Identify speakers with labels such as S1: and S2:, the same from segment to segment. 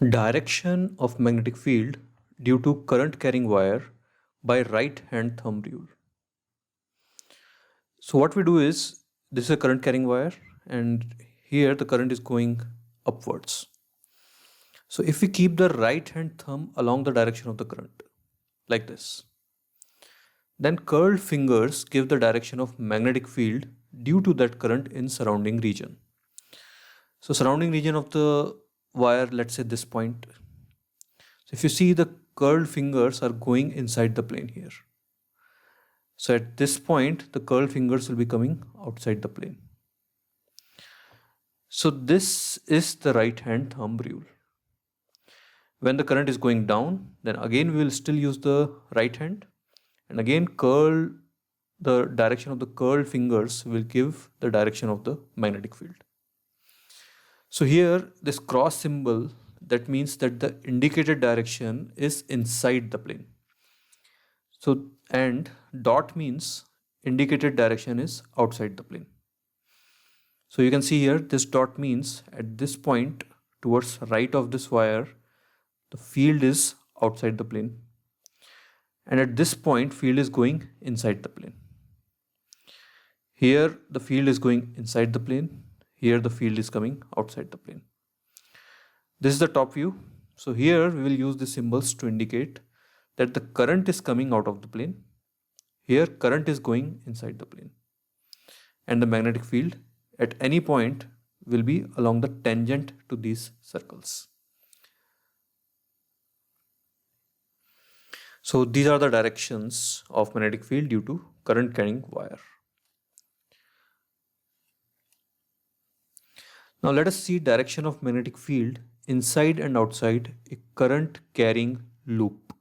S1: Direction of magnetic field due to current carrying wire by right hand thumb rule. So what we do is, this is a current carrying wire and here the current is going upwards. So if we keep the right hand thumb along the direction of the current like this, then curled fingers give the direction of magnetic field due to that current in surrounding region. So surrounding region of the wire, let's say this point. So if you see, the curled fingers are going inside the plane here. So at this point, the curled fingers will be coming outside the plane. So this is the right hand thumb rule. When the current is going down, then again we will still use the right hand, and again the direction of the curled fingers will give the direction of the magnetic field. So here this cross symbol, that means that the indicated direction is inside the plane. So, and dot means indicated direction is outside the plane. So you can see here, this dot means at this point towards right of this wire, the field is outside the plane. And at this point, field is going inside the plane. Here the field is going inside the plane. Here the field is coming outside the plane. This is the top view. So here we will use the symbols to indicate that the current is coming out of the plane. Here current is going inside the plane. And the magnetic field at any point will be along the tangent to these circles. So these are the directions of magnetic field due to current carrying wire. Now let us see direction of magnetic field inside and outside a current carrying loop.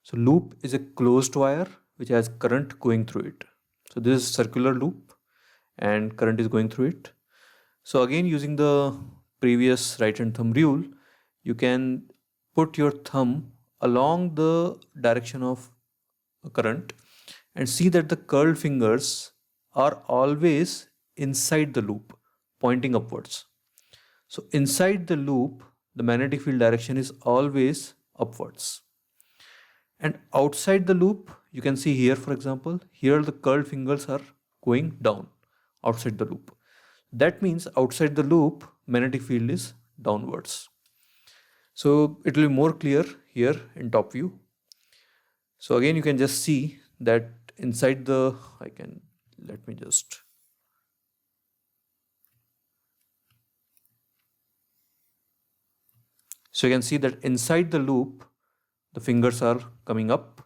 S1: So loop is a closed wire which has current going through it. So this is circular loop and current is going through it. So again, using the previous right hand thumb rule, you can put your thumb along the direction of a current and see that the curled fingers are always inside the loop, pointing upwards. So inside the loop, the magnetic field direction is always upwards. And outside the loop, you can see here, for example, here the curled fingers are going down outside the loop. That means outside the loop, magnetic field is downwards. So it will be more clear here in top view. So again, you can just see that inside the, So you can see that inside the loop, the fingers are coming up,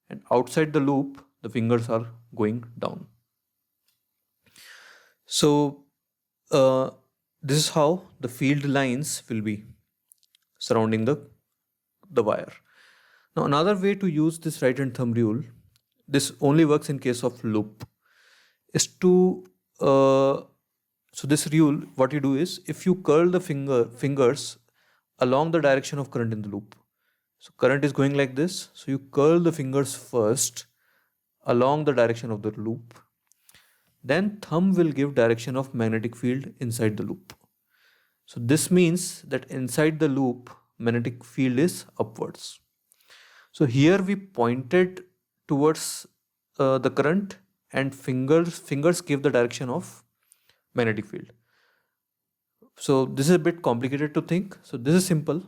S1: and outside the loop, the fingers are going down. So this is how the field lines will be surrounding the wire. Now another way to use this right hand thumb rule, this only works in case of loop, is to so this rule, what you do is, if you curl the fingers along the direction of current in the loop. So current is going like this. So you curl the fingers first along the direction of the loop. Then thumb will give direction of magnetic field inside the loop. So this means that inside the loop, magnetic field is upwards. So here we pointed towards the current, and fingers give the direction of magnetic field. So this is a bit complicated to think. So this is simple.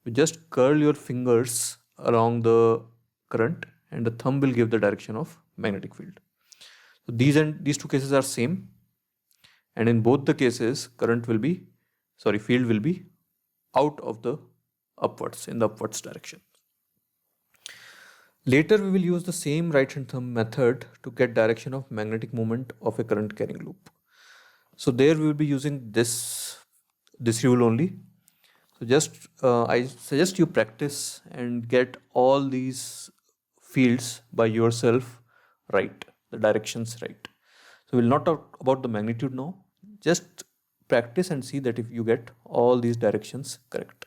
S1: You just curl your fingers along the current and the thumb will give the direction of magnetic field. So these two cases are same, and in both the cases field will be out of the upwards, in the upwards direction. Later we will use the same right hand thumb method to get direction of magnetic moment of a current carrying loop. So there we will be using this rule only. So just I suggest you practice and get all these fields by yourself right, the directions right. So we'll not talk about the magnitude now. Just practice and see that if you get all these directions correct.